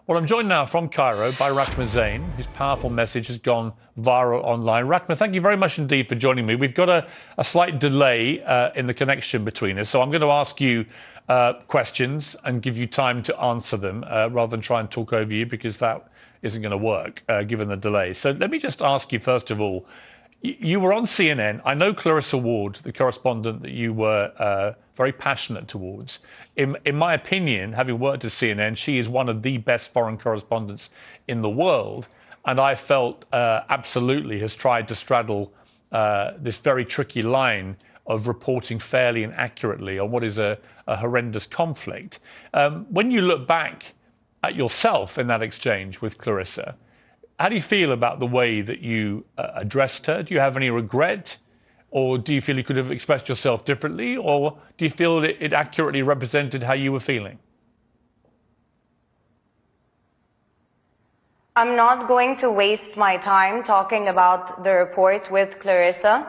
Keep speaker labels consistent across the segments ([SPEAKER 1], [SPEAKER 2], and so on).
[SPEAKER 1] Well, I'm joined now from Cairo by Rachma Zain, whose powerful message has gone viral online. Rachma, thank you very much indeed for joining me. We've got a slight delay in the connection between us, so I'm going to ask you questions and give you time to answer them rather than try and talk over you, because that isn't going to work given the delay. So let me just ask you, first of all, you were on CNN. I know Clarissa Ward, the correspondent that you were very passionate towards. In my opinion, having worked at CNN, she is one of the best foreign correspondents in the world. And I felt absolutely has tried to straddle this very tricky line of reporting fairly and accurately on what is a horrendous conflict. When you look back at yourself in that exchange with Clarissa, how do you feel about the way that you addressed her? Do you have any regret? Or do you feel you could have expressed yourself differently? Or do you feel it accurately represented how you were feeling?
[SPEAKER 2] I'm not going to waste my time talking about the report with Clarissa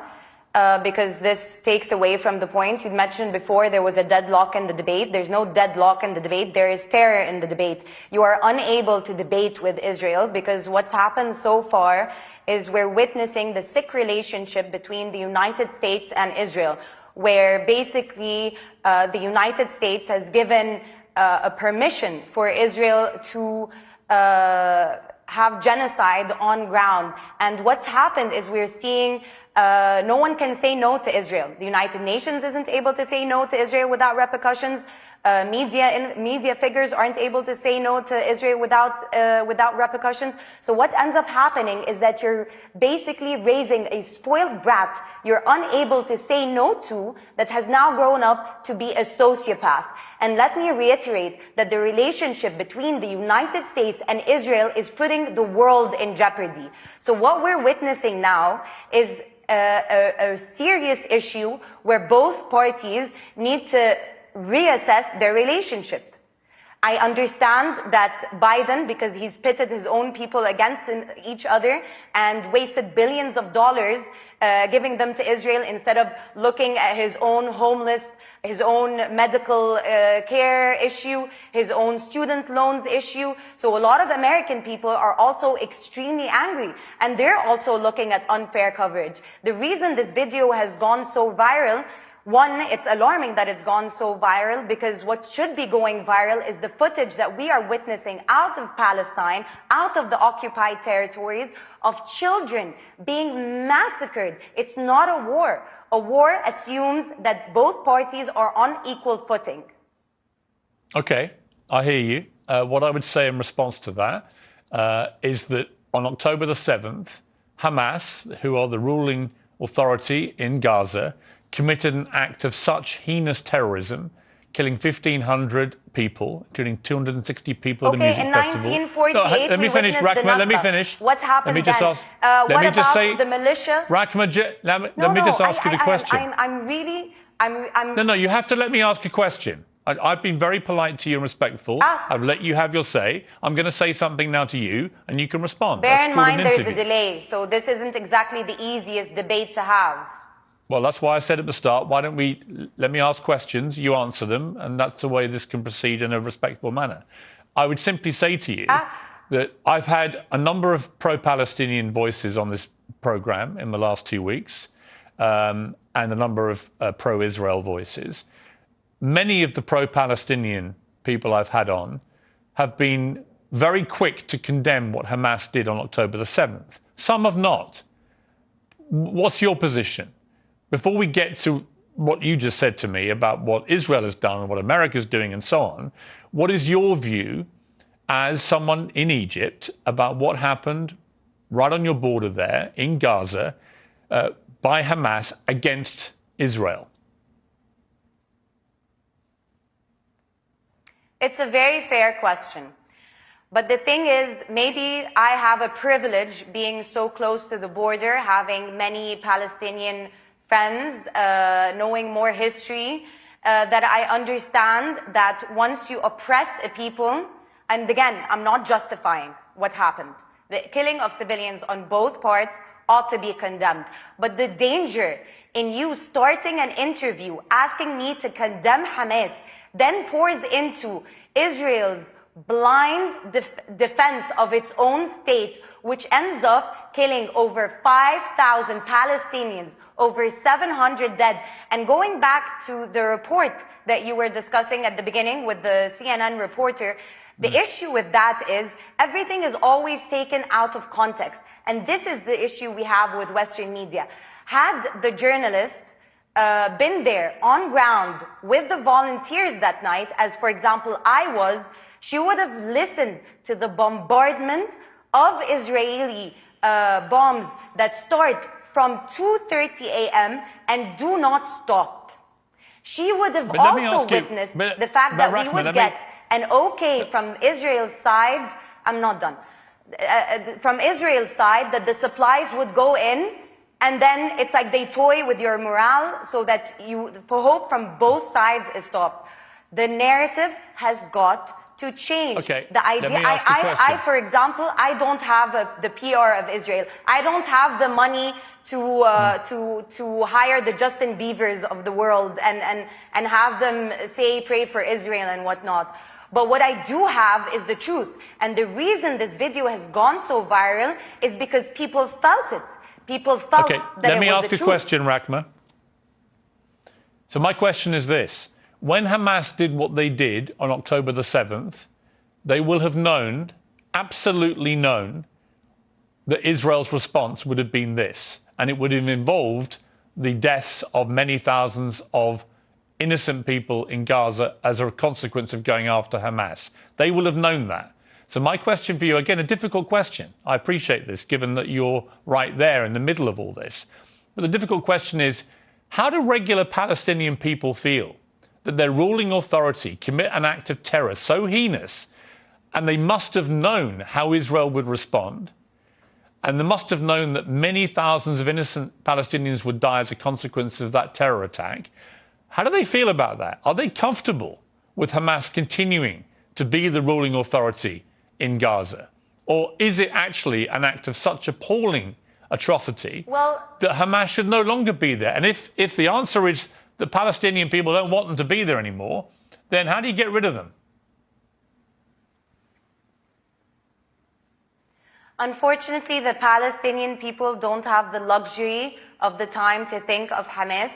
[SPEAKER 2] because this takes away from the point. You mentioned before there was a deadlock in the debate. There's no deadlock in the debate. There is terror in the debate. You are unable to debate with Israel because what's happened so far is we're witnessing the sick relationship between the United States and Israel, where basically the United States has given a permission for Israel to have genocide on ground. And what's happened is we're seeing no one can say no to Israel. The United Nations isn't able to say no to Israel without repercussions. Media figures aren't able to say no to Israel without repercussions. So what ends up happening is that you're basically raising a spoiled brat you're unable to say no to, that has now grown up to be a sociopath. And let me reiterate that the relationship between the United States and Israel is putting the world in jeopardy. So what we're witnessing now is a serious issue where both parties need to reassess their relationship. I understand that Biden, because he's pitted his own people against each other and wasted billions of dollars giving them to Israel instead of looking at his own homeless, his own medical care issue, his own student loans issue. So a lot of American people are also extremely angry, and they're also looking at unfair coverage. The reason this video has gone so viral, one, it's alarming that it's gone so viral, because what should be going viral is the footage that we are witnessing out of Palestine, out of the occupied territories, of children being massacred. It's not a war. A war assumes that both parties are on equal footing.
[SPEAKER 1] Okay, I hear you. What I would say in response to that is that on October the 7th, Hamas, who are the ruling authority in Gaza, committed an act of such heinous terrorism, killing 1,500 people, including 260 people at the music festival.
[SPEAKER 2] In 1948,
[SPEAKER 1] let me finish, Rachma. Let me finish.
[SPEAKER 2] What happened
[SPEAKER 1] let me just
[SPEAKER 2] then?
[SPEAKER 1] ask, let me just say,
[SPEAKER 2] the militia?
[SPEAKER 1] Rachma, let me just ask you the question. No, you have to let me ask a question. I've been very polite to you and respectful. I've let you have your say. I'm going to say something now to you, and you can respond.
[SPEAKER 2] Bear in mind there's a delay, so this isn't exactly the easiest debate to have.
[SPEAKER 1] Well, that's why I said at the start, why don't we let me ask questions, you answer them, and that's the way this can proceed in a respectful manner. I would simply say to you that I've had a number of pro-Palestinian voices on this program in the last 2 weeks, and a number of pro-Israel voices. Many of the pro-Palestinian people I've had on have been very quick to condemn what Hamas did on October the 7th. Some have not. What's your position? Before we get to what you just said to me about what Israel has done and what America's doing and so on, what is your view as someone in Egypt about what happened right on your border there in Gaza by Hamas against Israel?
[SPEAKER 2] It's a very fair question. But the thing is, maybe I have a privilege being so close to the border, having many Palestinian friends, knowing more history, that I understand that once you oppress a people, and again, I'm not justifying what happened. The killing of civilians on both parts ought to be condemned. But the danger in you starting an interview asking me to condemn Hamas, then pours into Israel's blind defense of its own state, which ends up killing over 5,000 Palestinians, over 700 dead. And going back to the report that you were discussing at the beginning with the CNN reporter, the issue with that is everything is always taken out of context. And this is the issue we have with Western media. Had the journalist been there on ground with the volunteers that night, as for example I was, she would have listened to the bombardment of Israeli bombs that start from 2:30 a.m. and do not stop. She would have also witnessed the fact that we would get an okay from Israel's side. I'm not done. From Israel's side, that the supplies would go in, and then it's like they toy with your morale so that for hope from both sides is stopped. The narrative has got to change.
[SPEAKER 1] Okay,
[SPEAKER 2] the idea. I, for example, I don't have the PR of Israel. I don't have the money to hire the Justin Biebers of the world and have them say pray for Israel and whatnot. But what I do have is the truth. And the reason this video has gone so viral is because people felt it. People felt that it was the truth.
[SPEAKER 1] Let me ask a question, Rahma. So my question is this. When Hamas did what they did on October the 7th, they will have known, absolutely known, that Israel's response would have been this. And it would have involved the deaths of many thousands of innocent people in Gaza as a consequence of going after Hamas. They will have known that. So my question for you, again, a difficult question. I appreciate this, given that you're right there in the middle of all this. But the difficult question is, how do regular Palestinian people feel that their ruling authority commit an act of terror so heinous, and they must have known how Israel would respond, and they must have known that many thousands of innocent Palestinians would die as a consequence of that terror attack? How do they feel about that? Are they comfortable with Hamas continuing to be the ruling authority in Gaza? Or is it actually an act of such appalling atrocity that Hamas should no longer be there? And if the answer is that Palestinian people don't want them to be there anymore, then how do you get rid of them?
[SPEAKER 2] Unfortunately, the Palestinian people don't have the luxury of the time to think of Hamas.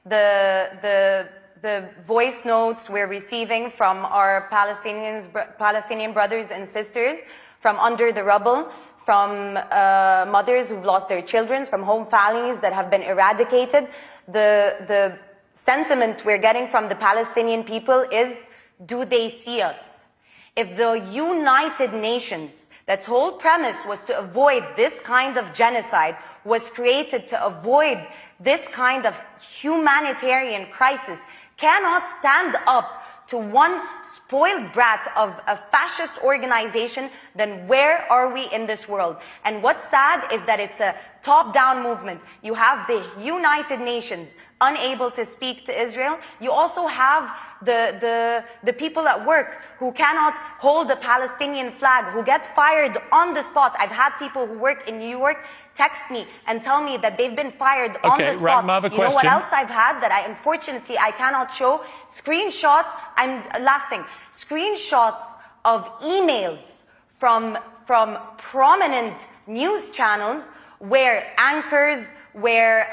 [SPEAKER 2] The voice notes we're receiving from our Palestinian brothers and sisters from under the rubble, from mothers who've lost their children, from home families that have been eradicated. The sentiment we're getting from the Palestinian people is, do they see us? If the United Nations, that's whole premise was to avoid this kind of genocide, was created to avoid this kind of humanitarian crisis, cannot stand up to one spoiled brat of a fascist organization, then where are we in this world? And what's sad is that it's a top-down movement. You have the United Nations unable to speak to Israel. You also have the people at work who cannot hold the Palestinian flag, who get fired on the spot. I've had people who work in New York text me and tell me that they've been fired on the spot.
[SPEAKER 1] Rahma, I have a question.
[SPEAKER 2] You know what else I've had that unfortunately I cannot show? Screenshots of emails from prominent news channels where anchors, where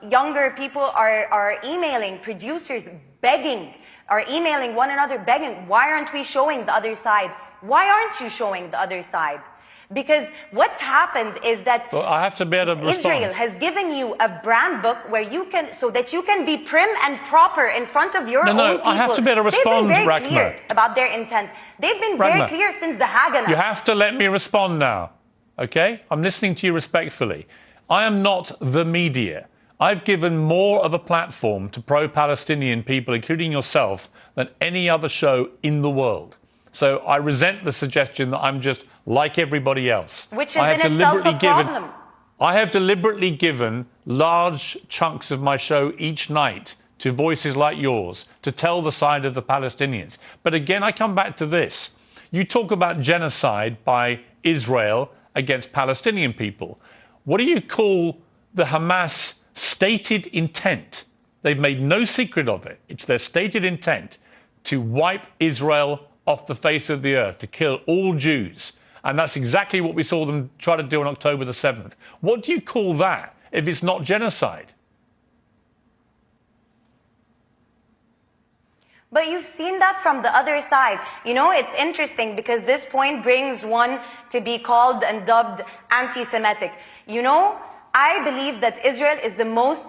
[SPEAKER 2] younger people are emailing producers, are emailing one another, begging, why aren't we showing the other side? Why aren't you showing the other side? Because what's happened is that
[SPEAKER 1] I have to be able to respond.
[SPEAKER 2] Israel has given you a brand book where you can, so that you can be prim and proper in front of your own people.
[SPEAKER 1] I have to be able to respond,
[SPEAKER 2] They've been very
[SPEAKER 1] Rahma.
[SPEAKER 2] clear about their intent. They've been very clear since the Haganah.
[SPEAKER 1] You have to let me respond now, okay? I'm listening to you respectfully. I am not the media. I've given more of a platform to pro-Palestinian people, including yourself, than any other show in the world. So I resent the suggestion that I'm just like everybody else.
[SPEAKER 2] Which is in itself a problem.
[SPEAKER 1] I have deliberately given large chunks of my show each night to voices like yours to tell the side of the Palestinians. But again, I come back to this. You talk about genocide by Israel against Palestinian people. What do you call the Hamas stated intent? They've made no secret of it. It's their stated intent to wipe Israel off the face of the earth, to kill all Jews. And that's exactly what we saw them try to do on October the 7th. What do you call that if it's not genocide?
[SPEAKER 2] But you've seen that from the other side. You know, it's interesting because this point brings one to be called and dubbed anti-Semitic. You know, I believe that Israel is the most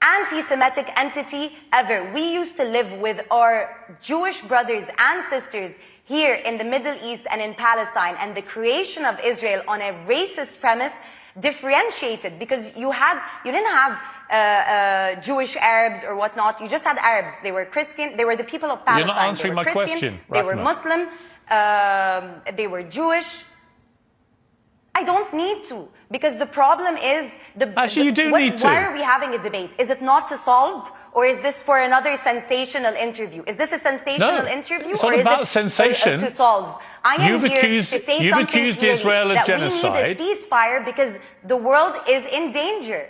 [SPEAKER 2] anti-Semitic entity ever. We used to live with our Jewish brothers and sisters here in the Middle East and in Palestine, and the creation of Israel on a racist premise differentiated, because you didn't have Jewish Arabs or whatnot. You just had Arabs. They were Christian. They were the people of Palestine.
[SPEAKER 1] You're not answering my question,
[SPEAKER 2] They were Muslim. They were Jewish. I don't need to, because the problem is
[SPEAKER 1] actually you do need to.
[SPEAKER 2] Why are we having a debate? Is it not to solve, or is this for another sensational interview? Is this a sensational interview,
[SPEAKER 1] it's
[SPEAKER 2] or
[SPEAKER 1] not
[SPEAKER 2] is
[SPEAKER 1] about
[SPEAKER 2] it
[SPEAKER 1] sensation.
[SPEAKER 2] To solve? I am
[SPEAKER 1] You've
[SPEAKER 2] here
[SPEAKER 1] accused,
[SPEAKER 2] to say
[SPEAKER 1] you've
[SPEAKER 2] something
[SPEAKER 1] accused
[SPEAKER 2] clearly,
[SPEAKER 1] Israel of
[SPEAKER 2] that
[SPEAKER 1] genocide.
[SPEAKER 2] We need a ceasefire because the world is in danger.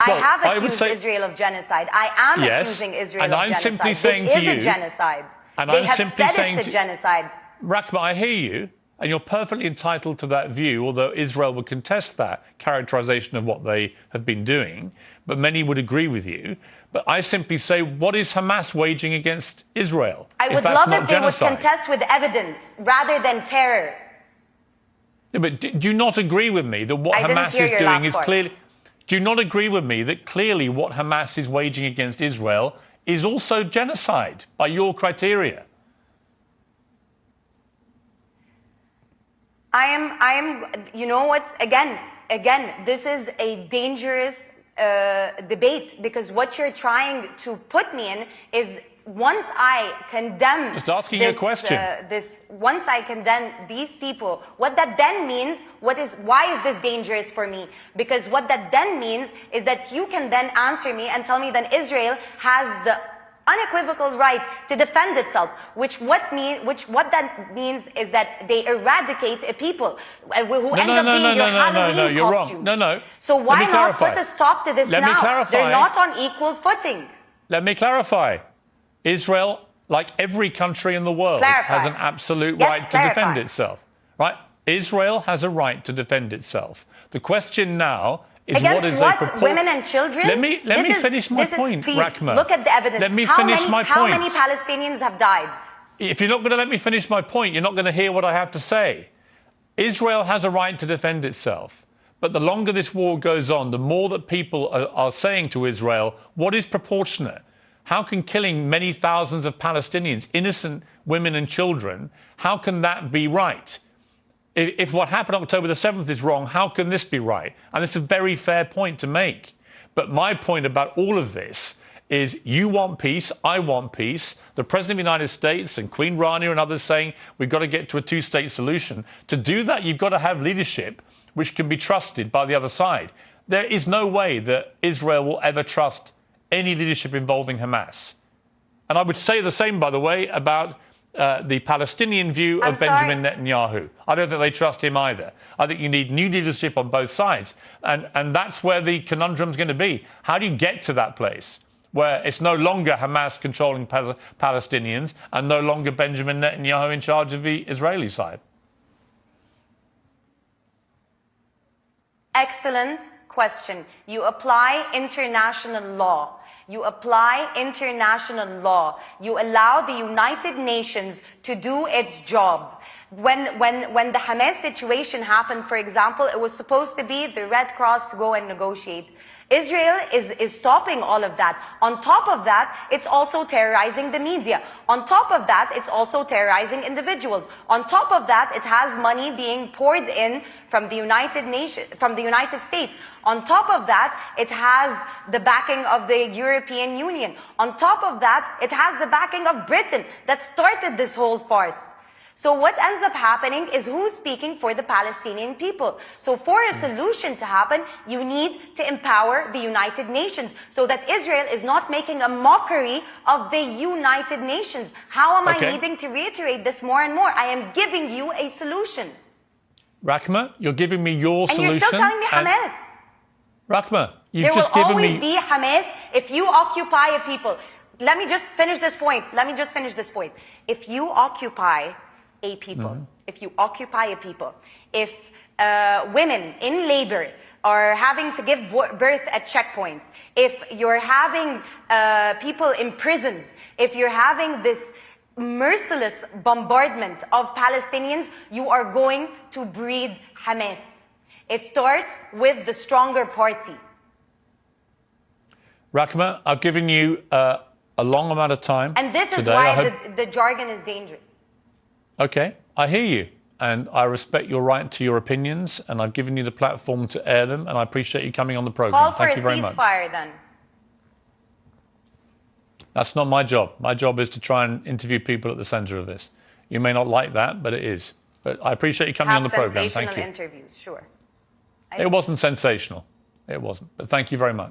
[SPEAKER 2] I have accused Israel of genocide. I am accusing Israel of genocide.
[SPEAKER 1] Simply saying
[SPEAKER 2] this
[SPEAKER 1] to
[SPEAKER 2] is
[SPEAKER 1] you,
[SPEAKER 2] a genocide.
[SPEAKER 1] And
[SPEAKER 2] they
[SPEAKER 1] I'm
[SPEAKER 2] have
[SPEAKER 1] simply
[SPEAKER 2] said
[SPEAKER 1] saying
[SPEAKER 2] it's a genocide.
[SPEAKER 1] Rahma, I hear you, and you're perfectly entitled to that view, although Israel would contest that characterization of what they have been doing, but many would agree with you. But I simply say, what is Hamas waging against Israel?
[SPEAKER 2] I would love if they would contest with evidence rather than terror.
[SPEAKER 1] Yeah, but do you not agree with me that what Hamas is doing is clearly... Do you not agree with me that clearly what Hamas is waging against Israel is also genocide by your criteria?
[SPEAKER 2] I am, you know what's, again, this is a dangerous debate, because what you're trying to put me in is, once I condemn...
[SPEAKER 1] Just asking you a question.
[SPEAKER 2] Once I condemn these people, what that then means, why is this dangerous for me? Because what that then means is that you can then answer me and tell me that Israel has the unequivocal right to defend itself, what that means is that they eradicate a people who end up being your Halloween
[SPEAKER 1] you're
[SPEAKER 2] costumes.
[SPEAKER 1] wrong. No.
[SPEAKER 2] So why not put a stop to this now?
[SPEAKER 1] Let me clarify.
[SPEAKER 2] They're not on equal footing.
[SPEAKER 1] Let me clarify. Israel, like every country in the world, has an absolute right to defend itself. Right? Israel has a right to defend itself. The question now is
[SPEAKER 2] against what? Women and children?
[SPEAKER 1] Let me finish my point, Rahma.
[SPEAKER 2] Look at the evidence.
[SPEAKER 1] Let me finish my point.
[SPEAKER 2] How many Palestinians have died?
[SPEAKER 1] If you're not going to let me finish my point, you're not going to hear what I have to say. Israel has a right to defend itself. But the longer this war goes on, the more that people are saying to Israel, what is proportionate? How can killing many thousands of Palestinians, innocent women and children, how can that be right? If what happened on October the 7th is wrong, how can this be right? And it's a very fair point to make. But my point about all of this is you want peace, I want peace. The President of the United States and Queen Rania and others saying we've got to get to a two-state solution. To do that, you've got to have leadership which can be trusted by the other side. There is no way that Israel will ever trust any leadership involving Hamas. And I would say the same, by the way, about the Palestinian view of Benjamin Netanyahu. I don't think they trust him either. I think you need new leadership on both sides. And that's where the conundrum's going to be. How do you get to that place where it's no longer Hamas controlling Palestinians and no longer Benjamin Netanyahu in charge of the Israeli side?
[SPEAKER 2] Excellent question. You apply international law. You apply international law. You allow the United Nations to do its job. When the Hamas situation happened, for example, it was supposed to be the Red Cross to go and negotiate. Israel is stopping all of that. On top of that, it's also terrorizing the media. On top of that, it's also terrorizing individuals. On top of that, it has money being poured in from the United States. On top of that, it has the backing of the European Union. On top of that, it has the backing of Britain that started this whole farce. So what ends up happening is who's speaking for the Palestinian people. So for a solution to happen, you need to empower the United Nations so that Israel is not making a mockery of the United Nations. How am I needing to reiterate this more and more? I am giving you a solution.
[SPEAKER 1] Rahma, you're giving me your solution.
[SPEAKER 2] And you're still telling me Hamas.
[SPEAKER 1] Rahma, you've just given me...
[SPEAKER 2] There will always be Hamas if you occupy a people. let me just finish this point. If you occupy a people, if women in labor are having to give birth at checkpoints, if you're having people imprisoned, if you're having this merciless bombardment of Palestinians, you are going to breed Hamas. It starts with the stronger party.
[SPEAKER 1] Rahma, I've given you a long amount of time.
[SPEAKER 2] And this
[SPEAKER 1] today.
[SPEAKER 2] is why the jargon is dangerous.
[SPEAKER 1] Okay, I hear you. And I respect your right to your opinions, and I've given you the platform to air them, and I appreciate you coming on the program.
[SPEAKER 2] Call for
[SPEAKER 1] Thank you very much.
[SPEAKER 2] ceasefire then.
[SPEAKER 1] That's not my job. My job is to try and interview people at the center of this. You may not like that, but it is. But I appreciate you coming on the program. Thank you.
[SPEAKER 2] Interviews, sure.
[SPEAKER 1] It wasn't sensational. It wasn't. But thank you very much.